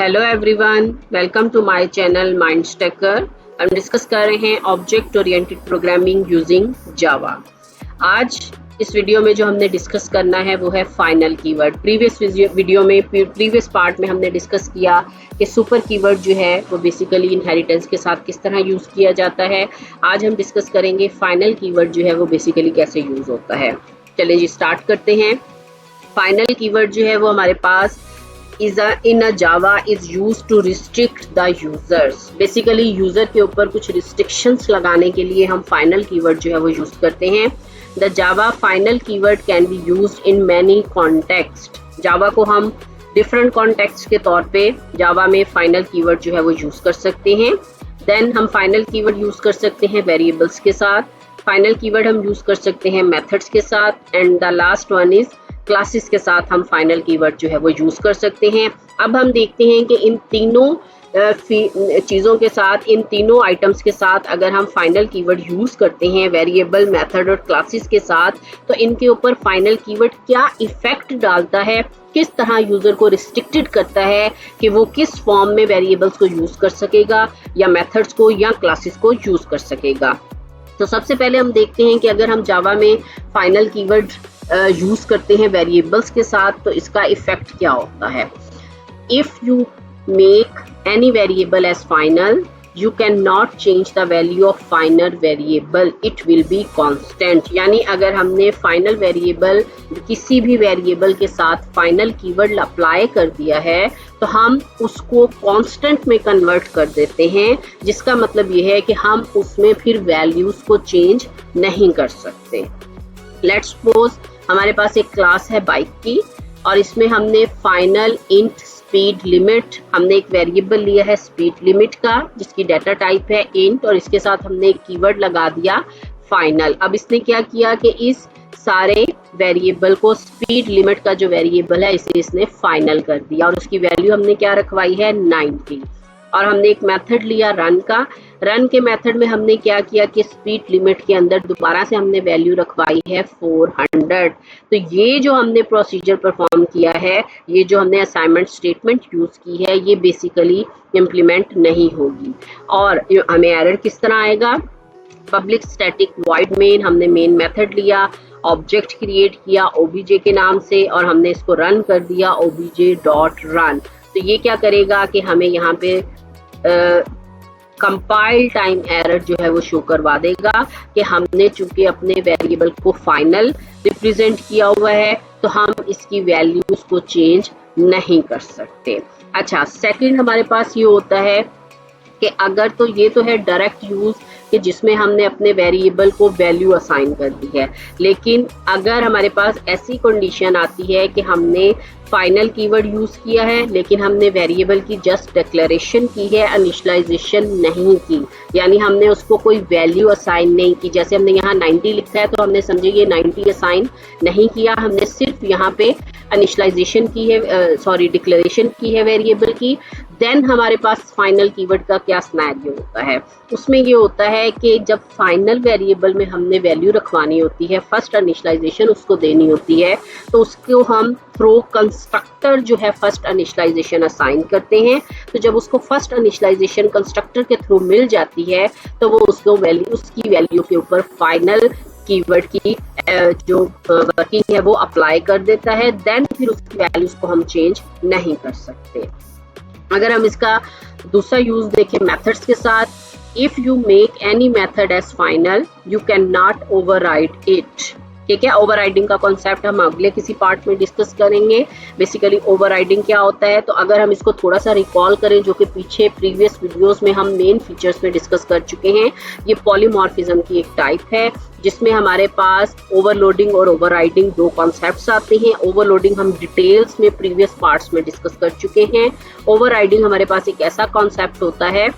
Hello everyone, welcome to my channel Mindstaker. हम discuss कर रहे हैं object oriented programming using Java. आज इस वीडियो में जो हमने डिस्कस करना है वो है फाइनल कीवर्ड। प्रीवियस पार्ट में हमने डिस्कस किया कि सुपर कीवर्ड जो है वो बेसिकली इनहेरिटेंस के साथ किस तरह यूज़ किया जाता है। आज हम डिस्कस करेंगे फाइनल कीवर्ड जो है वो बेसिकली कैसे यूज़ होता है। चलिए जी स्टार्ट करते हैं। फाइनल कीवर्ड जो है वो हमारे पास in a Java is used to restrict the users। Basically user के ऊपर कुछ रिस्ट्रिक्शंस लगाने के लिए हम फाइनल कीवर्ड जो है वो यूज करते हैं। The Java final keyword can be used in many context. Java को हम डिफरेंट कॉन्टेक्स्ट के तौर पे जावा में फाइनल कीवर्ड जो है वो यूज कर सकते हैं। देन हम फाइनल कीवर्ड यूज कर सकते हैं वेरिएबल्स के साथ। फाइनल कीवर्ड हम यूज कर सकते हैं मेथड्स के साथ। And the last one is classes के साथ हम फाइनल कीवर्ड जो है वो यूज कर सकते हैं। अब हम देखते हैं कि इन तीनों चीज़ों के साथ, इन तीनों आइटम्स के साथ अगर हम फाइनल कीवर्ड यूज करते हैं वेरिएबल, मेथड और क्लासेस के साथ, तो इनके ऊपर फाइनल कीवर्ड क्या इफेक्ट डालता है, किस तरह यूजर को रिस्ट्रिक्टेड करता है कि वो किस फॉर्म में वेरिएबल्स को यूज कर सकेगा या मेथड्स को या क्लासेस को यूज कर सकेगा। तो सबसे पहले हम देखते हैं कि अगर हम जावा में फाइनल कीवर्ड यूज करते हैं वेरिएबल्स के साथ तो इसका इफेक्ट क्या होता है। If you make any variable as final you can not change the value of final variable, it will be constant. यानी अगर हमने फाइनल वेरिएबल किसी भी वेरिएबल के साथ फाइनल कीवर्ड अप्लाई कर दिया है तो हम उसको कांस्टेंट में कन्वर्ट कर देते हैं, जिसका मतलब ये है कि हम उसमें फिर वैल्यूज को चेंज नहीं कर सकते। लेट्स सपोज हमारे पास एक क्लास है बाइक की और इसमें हमने फाइनल इंट स्पीड लिमिट, हमने एक वेरिएबल लिया है स्पीड लिमिट का जिसकी डाटा टाइप है इंट और इसके साथ हमने एक कीवर्ड लगा दिया फाइनल। अब इसने क्या किया कि इस सारे वेरिएबल को स्पीड लिमिट का जो वेरिएबल है इसे इसने फाइनल कर दिया और उसकी वैल्यू हमने क्या रखवाई है 90। और हमने एक मेथड लिया रन का। रन के मेथड में हमने क्या किया कि स्पीड लिमिट के अंदर दोबारा से हमने वैल्यू रखवाई है 400। तो ये जो हमने प्रोसीजर परफॉर्म किया है, ये जो हमने असाइनमेंट स्टेटमेंट यूज की है, ये बेसिकली इम्प्लीमेंट नहीं होगी। और हमें एरर किस तरह आएगा, पब्लिक स्टैटिक वॉइड मेन, हमने मेन मेथड लिया, ऑब्जेक्ट क्रिएट किया ओबीजे के नाम से और हमने इसको रन कर दिया obj.run। तो ये क्या करेगा कि हमें यहाँ पे कंपाइल टाइम एरर जो है वो शो करवा देगा कि हमने चूंकि अपने वेरिएबल को फाइनल रिप्रेजेंट किया हुआ है तो हम इसकी वैल्यूज को चेंज नहीं कर सकते। अच्छा, सेकंड हमारे पास ये होता है कि अगर, तो ये तो है डायरेक्ट यूज कि जिसमें हमने अपने वेरिएबल को वैल्यू असाइन कर दी है, लेकिन अगर हमारे पास ऐसी कंडीशन आती है कि हमने फाइनल कीवर्ड यूज किया है लेकिन हमने वेरिएबल की जस्ट डिक्लेरेशन की है, इनिशियलाइजेशन नहीं की, यानी हमने उसको कोई वैल्यू असाइन नहीं की। जैसे हमने यहाँ 90 लिखा है तो हमने समझे ये 90 असाइन नहीं किया, हमने सिर्फ यहाँ पे इनिशियलाइजेशन की है, डिक्लेरेशन की है वेरिएबल की। देन हमारे पास फाइनल कीवर्ड का क्या सिनेरियो होता है, उसमें ये होता है कि जब फाइनल वेरिएबल में हमने वैल्यू रखवानी होती है, फर्स्ट इनिशियलाइजेशन उसको देनी होती है, तो उसको हम थ्रू कंस्ट्रक्टर जो है फर्स्ट इनिशियलाइजेशन असाइन करते हैं। तो जब उसको फर्स्ट इनिशियलाइजेशन कंस्ट्रक्टर के थ्रू मिल जाती है तो वो उसको उसकी वैल्यू के ऊपर फाइनल कीवर्ड की जो वर्किंग है वो अप्लाई कर देता है। देन फिर उसकी वैल्यूज को हम चेंज नहीं कर सकते। अगर हम इसका दूसरा यूज देखें मेथड्स के साथ, if you make any method as final you can not override it. ठीक है, ओवरराइडिंग का कॉन्सेप्ट हम अगले किसी पार्ट में डिस्कस करेंगे। बेसिकली ओवरराइडिंग क्या होता है, तो अगर हम इसको थोड़ा सा रिकॉल करें जो कि पीछे प्रीवियस वीडियोस में हम मेन फीचर्स में डिस्कस कर चुके हैं, ये पॉलीमॉर्फिज्म की एक टाइप है जिसमें हमारे पास ओवरलोडिंग और ओवरराइडिंग दो कॉन्सेप्ट्स आते हैं। ओवरलोडिंग हम डिटेल्स में प्रीवियस पार्ट्स में डिस्कस कर चुके हैं। ओवरराइडिंग हमारे पास एक ऐसा कॉन्सेप्ट होता है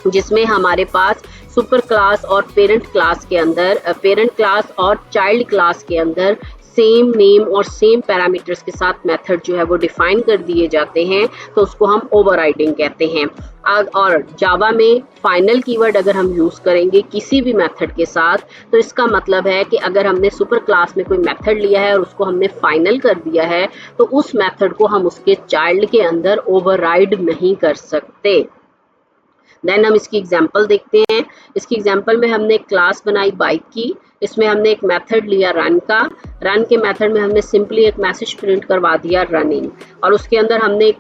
जिसमें हमारे पास सुपर क्लास और पेरेंट क्लास के अंदर, पेरेंट क्लास और चाइल्ड क्लास के अंदर सेम नेम और सेम पैरामीटर्स के साथ मेथड जो है वो डिफाइन कर दिए जाते हैं तो उसको हम ओवरराइडिंग कहते हैं। और जावा में फाइनल कीवर्ड अगर हम यूज करेंगे किसी भी मेथड के साथ तो इसका मतलब है कि अगर हमने सुपर क्लास में कोई मेथड लिया है और उसको हमने फाइनल कर दिया है तो उस मेथड को हम उसके चाइल्ड के अंदर ओवरराइड नहीं कर सकते। देन हम इसकी एग्जांपल देखते हैं। इसकी एग्जांपल में हमने एक क्लास बनाई बाइक की, इसमें हमने एक मेथड लिया रन का। रन के मेथड में हमने सिंपली एक मैसेज प्रिंट करवा दिया रनिंग, और उसके अंदर हमने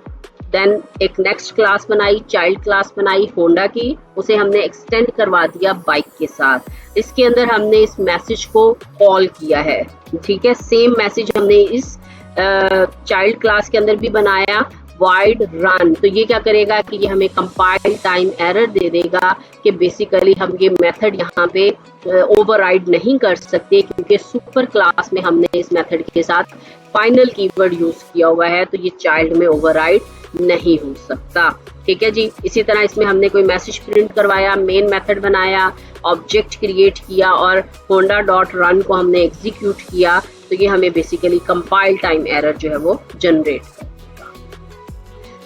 देन एक नेक्स्ट क्लास बनाई, चाइल्ड क्लास बनाई होंडा की, उसे हमने एक्सटेंड करवा दिया बाइक के साथ। इसके अंदर हमने इस मैसेज को कॉल किया है, ठीक है। सेम मैसेज हमने इस चाइल्ड क्लास के अंदर भी बनाया, वाइड रन। तो ये क्या करेगा कि ये हमें कंपाइल टाइम एरर दे देगा कि बेसिकली हम ये मेथड यहाँ पे ओवरराइड नहीं कर सकते क्योंकि सुपर क्लास में हमने इस मेथड के साथ फाइनल कीवर्ड यूज किया हुआ है, तो ये चाइल्ड में ओवरराइड नहीं हो सकता, ठीक है जी। इसी तरह इसमें हमने कोई मैसेज प्रिंट करवाया, मेन मेथड बनाया, ऑब्जेक्ट क्रिएट किया और होंडा डॉट रन को हमने एग्जीक्यूट किया, तो ये हमें बेसिकली कंपाइल टाइम एरर जो है वो जनरेट करेगा।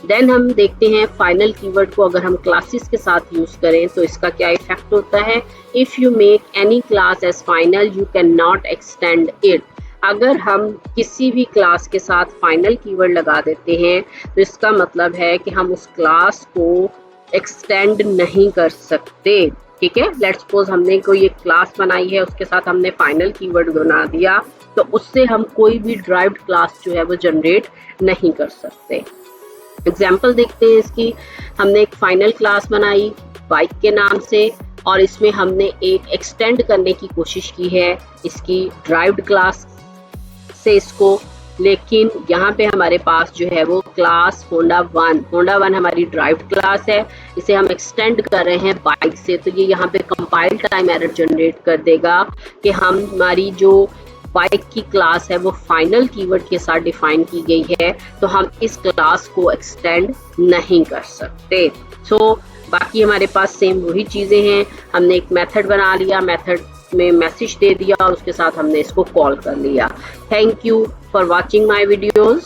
देन हम देखते हैं फाइनल कीवर्ड को अगर हम क्लासेस के साथ यूज करें तो इसका क्या इफेक्ट होता है। If you make any class as final you can not extend it. अगर हम किसी भी क्लास के साथ फाइनल कीवर्ड लगा देते हैं तो इसका मतलब है कि हम उस क्लास को एक्सटेंड नहीं कर सकते, ठीक है। लेट्स सपोज हमने कोई एक क्लास बनाई है, उसके साथ हमने फाइनल कीवर्ड बना दिया, तो उससे हम कोई भी ड्राइव्ड क्लास जो है वो जनरेट नहीं कर सकते। एग्जाम्पल देखते हैं इसकी। हमने एक फाइनल क्लास बनाई बाइक के नाम से और इसमें हमने एक एक्सटेंड करने की कोशिश की है इसकी ड्राइव्ड क्लास से इसको, लेकिन यहाँ पे हमारे पास जो है वो क्लास होंडा वन हमारी ड्राइव्ड क्लास है, इसे हम एक्सटेंड कर रहे हैं बाइक से, तो ये यहाँ पे कंपाइल टाइम एरर जनरेट कर देगा कि हमारी जो बाइक की क्लास है वो फाइनल कीवर्ड के साथ डिफाइन की गई है, तो हम इस क्लास को एक्सटेंड नहीं कर सकते। सो बाकी हमारे पास सेम वही चीज़ें हैं। हमने एक मेथड बना लिया, मेथड में मैसेज दे दिया और उसके साथ हमने इसको कॉल कर लिया। Thank you for watching my videos.